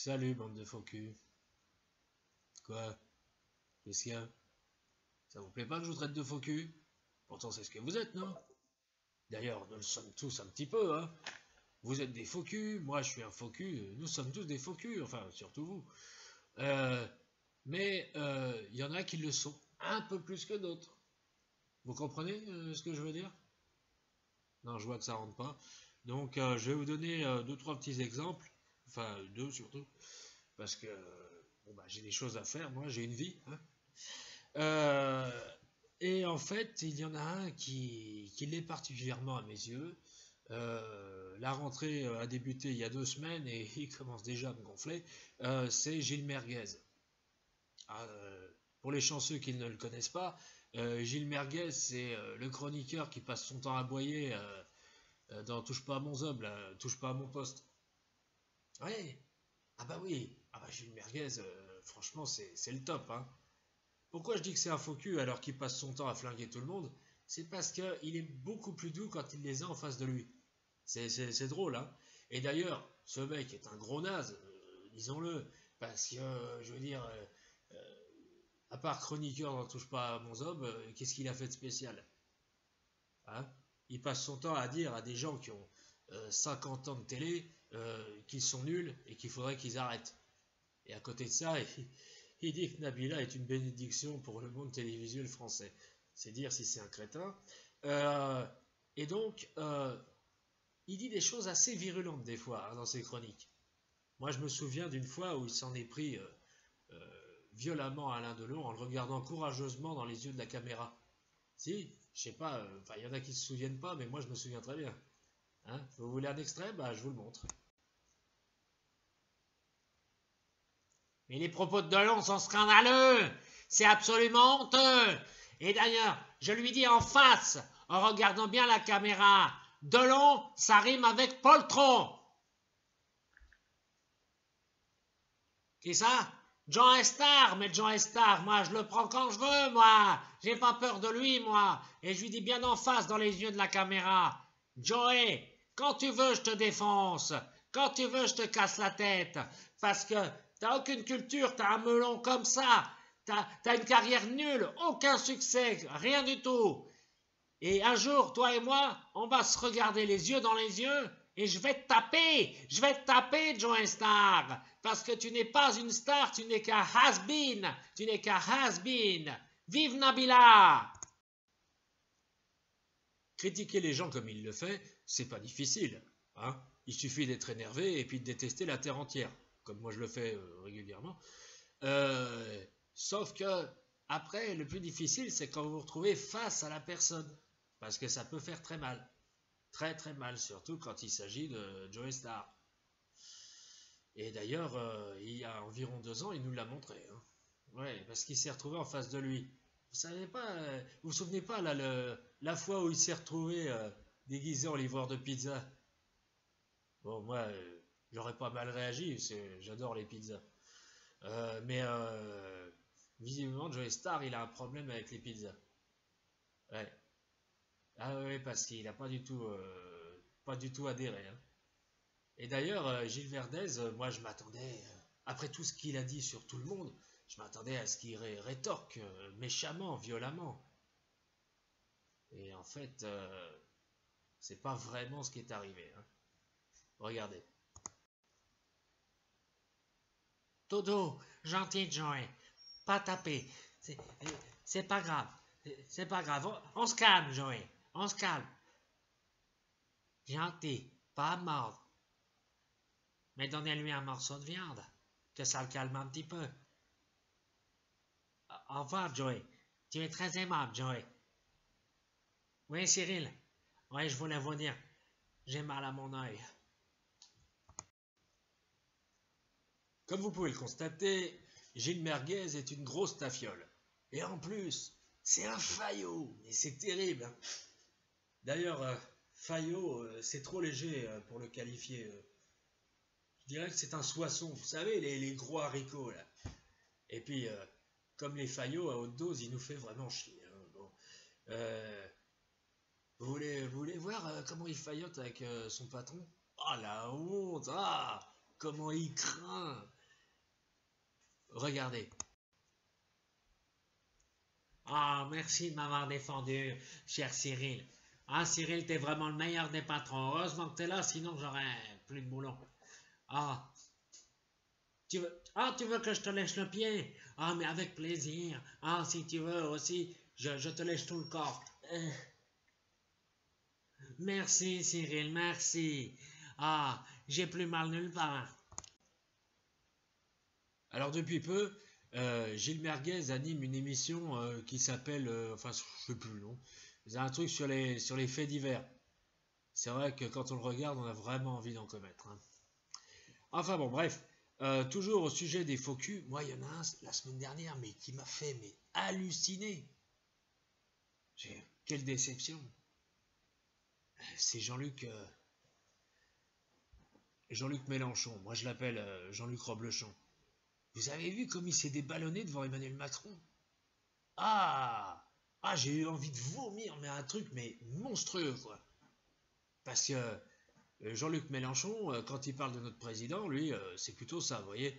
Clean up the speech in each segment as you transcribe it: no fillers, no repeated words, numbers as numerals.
Salut, bande de faux culs. Quoi? Qu'est-ce qu'il y a? Ça vous plaît pas que je vous traite de faux culs? Pourtant, c'est ce que vous êtes, non? D'ailleurs, nous le sommes tous un petit peu, hein. Vous êtes des faux culs, moi je suis un faux cul, nous sommes tous des faux culs, enfin, surtout vous. Euh, mais il y en a qui le sont un peu plus que d'autres. Vous comprenez ce que je veux dire? Non, je vois que ça rentre pas. Donc, je vais vous donner deux, trois petits exemples. Enfin, deux surtout. Parce que bon, bah, j'ai des choses à faire, moi, j'ai une vie, hein. Euh, et en fait, il y en a un qui l'est particulièrement à mes yeux. La rentrée a débuté il y a 2 semaines et il commence déjà à me gonfler. C'est Gilles Merguez. Pour les chanceux qui ne le connaissent pas, Gilles Merguez, c'est le chroniqueur qui passe son temps à aboyer dans Touche pas à mon zob, là, Touche pas à mon poste. Ouais, ah bah oui, ah bah Gilles Merguez, franchement, c'est le top, hein. Pourquoi je dis que c'est un faux cul alors qu'il passe son temps à flinguer tout le monde? C'est parce qu'il est beaucoup plus doux quand il les a en face de lui. C'est drôle, hein. Et d'ailleurs, ce mec est un gros naze, disons-le, parce que, je veux dire, à part chroniqueur n'en touche pas à mon zob, qu'est-ce qu'il a fait de spécial? Hein? Il passe son temps à dire à des gens qui ont 50 ans de télé qu'ils sont nuls et qu'il faudrait qu'ils arrêtent. Et à côté de ça, il dit que Nabila est une bénédiction pour le monde télévisuel français. C'est dire si c'est un crétin. Euh, et donc, il dit des choses assez virulentes des fois hein, dans ses chroniques. Moi, je me souviens d'une fois où il s'en est pris violemment à Alain Delon en le regardant courageusement dans les yeux de la caméra. Si, je sais pas, il y en a qui se souviennent pas, mais moi je me souviens très bien. Hein, vous voulez un extrait? Bah, je vous le montre. Mais les propos de Delon sont scandaleux. C'est absolument honteux. Et d'ailleurs, je lui dis en face, en regardant bien la caméra, Delon, ça rime avec poltron. Qui ça? Jean Estar, mais Jean Estar, moi je le prends quand je veux, moi. J'ai pas peur de lui, moi. Et je lui dis bien en face, dans les yeux de la caméra. Joey, quand tu veux, je te défonce. Quand tu veux, je te casse la tête. Parce que t'as aucune culture, t'as un melon comme ça. T'as une carrière nulle, aucun succès, rien du tout. Et un jour, toi et moi, on va se regarder les yeux dans les yeux et je vais te taper, Joe Star, parce que tu n'es pas une star, tu n'es qu'un has-been, tu n'es qu'un has-been. Vive Nabila! Critiquer les gens comme il le fait, c'est pas difficile, hein. Il suffit d'être énervé et puis de détester la terre entière, comme moi je le fais régulièrement. Sauf que après, le plus difficile, c'est quand vous vous retrouvez face à la personne. Parce que ça peut faire très mal. Très très mal, surtout quand il s'agit de Joey Star. Et d'ailleurs, il y a environ 2 ans, il nous l'a montré. Hein. Ouais, parce qu'il s'est retrouvé en face de lui. Vous savez pas, vous vous souvenez pas là, la fois où il s'est retrouvé déguisé en livreur de pizza? Bon, moi, j'aurais pas mal réagi, j'adore les pizzas. Mais visiblement, Joey Star, il a un problème avec les pizzas. Ouais. Ah oui, parce qu'il n'a pas du tout adhéré. Hein. Et d'ailleurs, Gilles Verdez, moi je m'attendais, après tout ce qu'il a dit sur tout le monde, je m'attendais à ce qu'il rétorque méchamment, violemment. Et en fait, c'est pas vraiment ce qui est arrivé. Hein. Regardez. Todo, gentil Joey, pas taper. C'est pas grave. C'est pas grave. On se calme, Joey. On se calme. Gentil, pas mordre. Mais donnez-lui un morceau de viande, que ça le calme un petit peu. Au revoir, Joey. Tu es très aimable, Joey. Oui, Cyril. Oui, je voulais vous dire, j'ai mal à mon œil. Comme vous pouvez le constater, Gilles Merguez est une grosse tafiole. Et en plus, c'est un faillot. Et c'est terrible. Hein. D'ailleurs, faillot, c'est trop léger pour le qualifier. Je dirais que c'est un soissons. Vous savez, les gros haricots, là. Et puis, comme les faillots à haute dose, il nous fait vraiment chier. Hein. Bon. Vous voulez voir comment il faillote avec son patron? Oh la honte! Ah! comment il craint. Regardez. Ah, merci de m'avoir défendu, cher Cyril. Ah, Cyril, t'es vraiment le meilleur des patrons. Heureusement que t'es là, sinon j'aurais plus de boulot. Ah, tu veux que je te lèche le pied? Ah, mais avec plaisir. Ah, si tu veux aussi, je te lèche tout le corps. Merci, Cyril, merci. Ah, j'ai plus mal nulle part. Alors, depuis peu, Gilles Merguez anime une émission qui s'appelle, enfin, je sais plus le nom. C'est un truc sur les faits divers. C'est vrai que quand on le regarde, on a vraiment envie d'en commettre, hein. Enfin bon, bref. Toujours au sujet des faux culs, moi, il y en a un la semaine dernière, mais qui m'a fait halluciner. Quelle déception. C'est Jean-Luc Mélenchon. Moi, je l'appelle Jean-Luc Roblechon. Vous avez vu comme il s'est déballonné devant Emmanuel Macron? Ah, j'ai eu envie de vomir, mais un truc monstrueux, quoi. Parce que Jean-Luc Mélenchon, quand il parle de notre président, lui, c'est plutôt ça, vous voyez.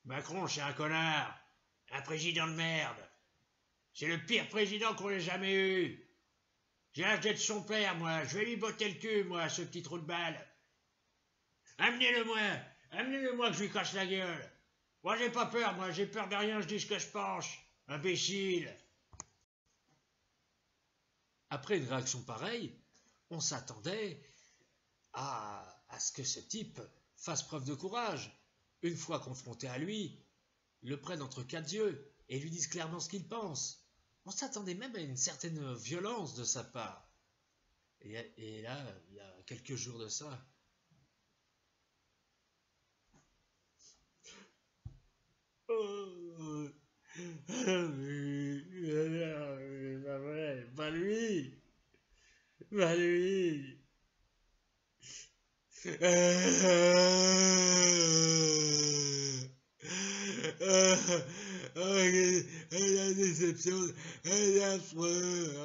Macron, c'est un connard, un président de merde. C'est le pire président qu'on ait jamais eu. J'ai l'âge d'être son père, moi. Je vais lui botter le cul, moi, ce petit trou de balle. Amenez-le-moi que je lui casse la gueule. Moi, j'ai pas peur, moi, j'ai peur de rien, je dis ce que je pense. Imbécile. Après une réaction pareille, on s'attendait à ce que ce type fasse preuve de courage. Une fois confronté à lui, le prenne entre quatre yeux et lui dise clairement ce qu'il pense. On s'attendait même à une certaine violence de sa part. Et là, il y a quelques jours de ça, oh, pas lui, pas lui. La déception, elle est affreuse.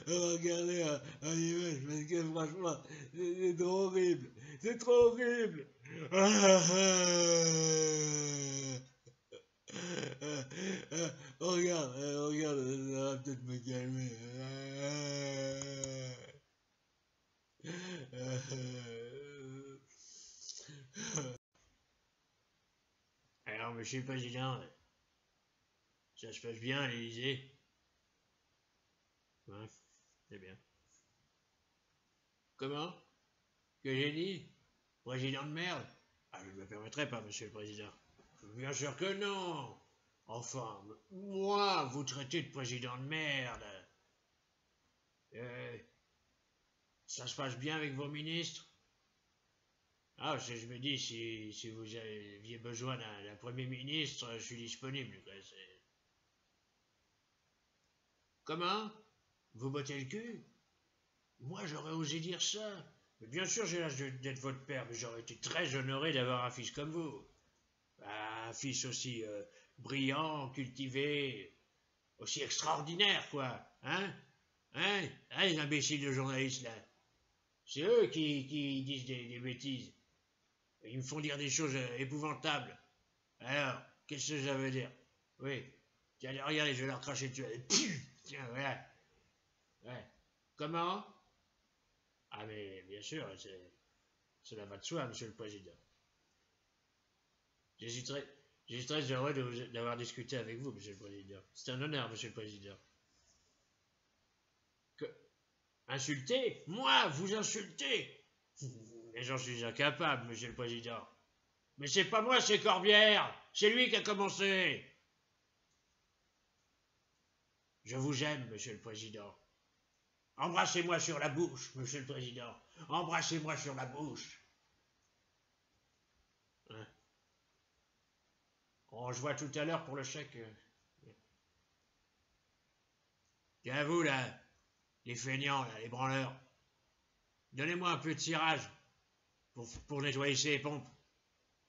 Regardez à l'image parce que franchement, c'est trop horrible. C'est trop horrible. Regarde, ça va peut-être me calmer. Alors, monsieur le président, ça se passe bien à l'Élysée? Ouais, c'est bien. Comment? Que j'ai dit? Président de merde? Ah, je ne me permettrai pas, monsieur le président. Bien sûr que non. Enfin, moi, vous traitez de président de merde. Euh, Ça se passe bien avec vos ministres? Ah, je me dis, si vous aviez besoin d'un premier ministre, je suis disponible. Comment? Vous bottez le cul? Moi, j'aurais osé dire ça. Mais bien sûr, j'ai l'âge d'être votre père, mais j'aurais été très honoré d'avoir un fils comme vous. Un fils aussi brillant, cultivé, aussi extraordinaire, quoi. Hein? Hein? Les imbéciles de journalistes, là. C'est eux qui disent des bêtises. Ils me font dire des choses épouvantables. Alors, qu'est-ce que ça veut dire? Oui. Tiens, regardez, je vais leur cracher dessus. Tiens, voilà. Ouais. Comment? Ah, mais bien sûr, cela va de soi, monsieur le président. Je suis très heureux d'avoir discuté avec vous, monsieur le président. C'est un honneur, monsieur le président. Que, insulter? Moi, vous insulter? Mais j'en suis incapable, monsieur le président. Mais c'est pas moi, c'est Corbière. C'est lui qui a commencé. Je vous aime, monsieur le président. Embrassez-moi sur la bouche, monsieur le président. Embrassez-moi sur la bouche. Hein? On se voit tout à l'heure pour le chèque. Tiens, vous, là, les feignants, là, les branleurs. Donnez-moi un peu de cirage pour nettoyer ces pompes.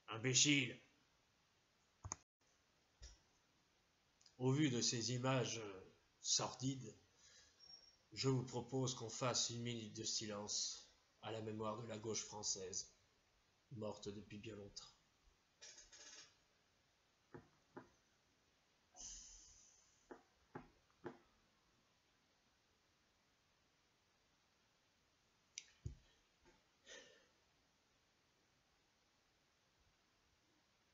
Imbécile. au vu de ces images sordides, je vous propose qu'on fasse une minute de silence à la mémoire de la gauche française, morte depuis bien longtemps.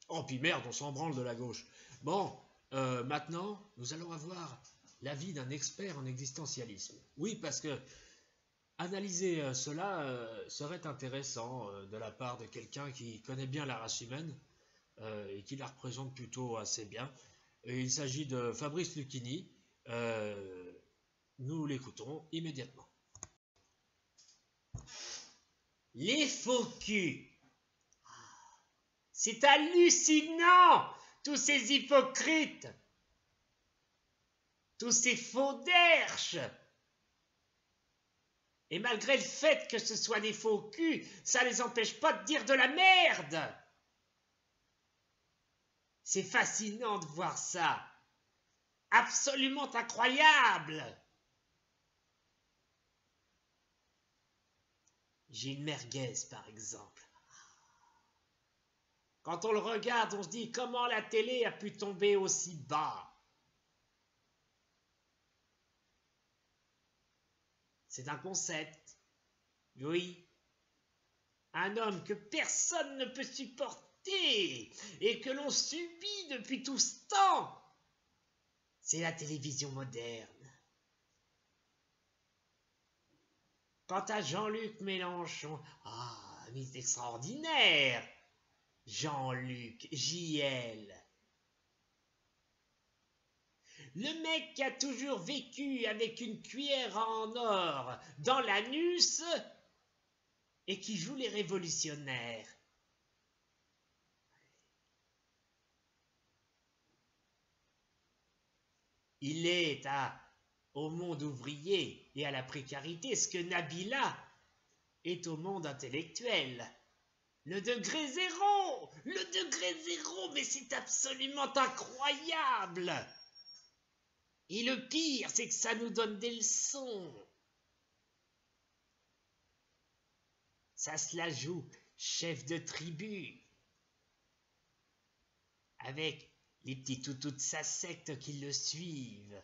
Oh, puis merde, on s'en branle de la gauche. Bon, maintenant, nous allons avoir l'avis d'un expert en existentialisme. Oui, parce que analyser cela serait intéressant de la part de quelqu'un qui connaît bien la race humaine et qui la représente plutôt assez bien. Et il s'agit de Fabrice Lucchini. Nous l'écoutons immédiatement. Les faux culs. C'est hallucinant, tous ces hypocrites, tous ces faux derches. Et malgré le fait que ce soit des faux culs, ça les empêche pas de dire de la merde. C'est fascinant de voir ça. Absolument incroyable. Gilles Merguez, par exemple. Quand on le regarde, on se dit comment la télé a pu tomber aussi bas. C'est un concept. Oui. Un homme que personne ne peut supporter et que l'on subit depuis tout ce temps. C'est la télévision moderne. Quant à Jean-Luc Mélenchon, mais c'est extraordinaire. Jean-Luc, JL. Le mec qui a toujours vécu avec une cuillère en or dans l'anus et qui joue les révolutionnaires. Il est au monde ouvrier et à la précarité ce que Nabila est au monde intellectuel. Le degré zéro! Le degré zéro! Mais c'est absolument incroyable! Et le pire, c'est que ça nous donne des leçons. Ça se la joue chef de tribu. Avec les petits toutous de sa secte qui le suivent.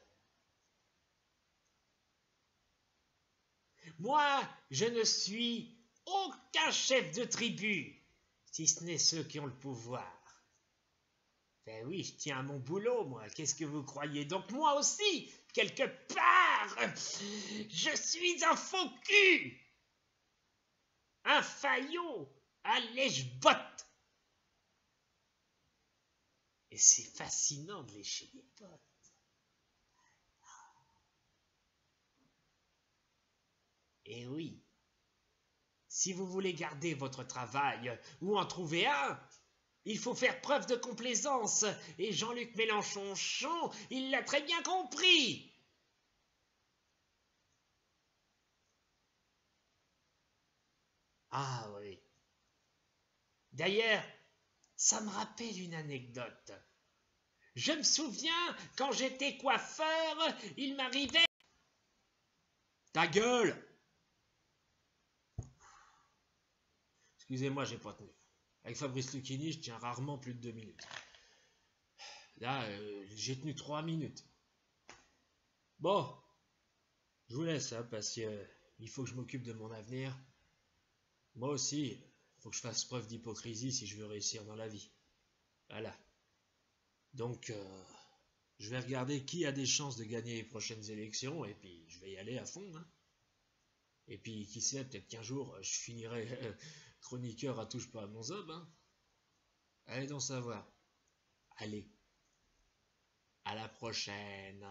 Moi, je ne suis aucun chef de tribu, si ce n'est ceux qui ont le pouvoir. Ben oui, je tiens à mon boulot, moi. Qu'est-ce que vous croyez? Donc moi aussi, quelque part, je suis un faux cul, un faillot, un lèche-botte. Et c'est fascinant de lécher les potes. Et oui, si vous voulez garder votre travail ou en trouver un, il faut faire preuve de complaisance. Et Jean-Luc Mélenchon, il l'a très bien compris. Ah oui. D'ailleurs, ça me rappelle une anecdote. Je me souviens, quand j'étais coiffeur, il m'arrivait... Ta gueule! Excusez-moi, j'ai pas tenu. Avec Fabrice Lucchini, je tiens rarement plus de 2 minutes. Là, j'ai tenu 3 minutes. Bon, je vous laisse, hein, parce que il faut que je m'occupe de mon avenir. Moi aussi, il faut que je fasse preuve d'hypocrisie si je veux réussir dans la vie. Voilà. Donc, je vais regarder qui a des chances de gagner les prochaines élections, et puis je vais y aller à fond. Hein. Et puis, qui sait, peut-être qu'un jour, je finirai chroniqueur à Touche pas à mon zob. Hein. Allez donc savoir. Allez, à la prochaine.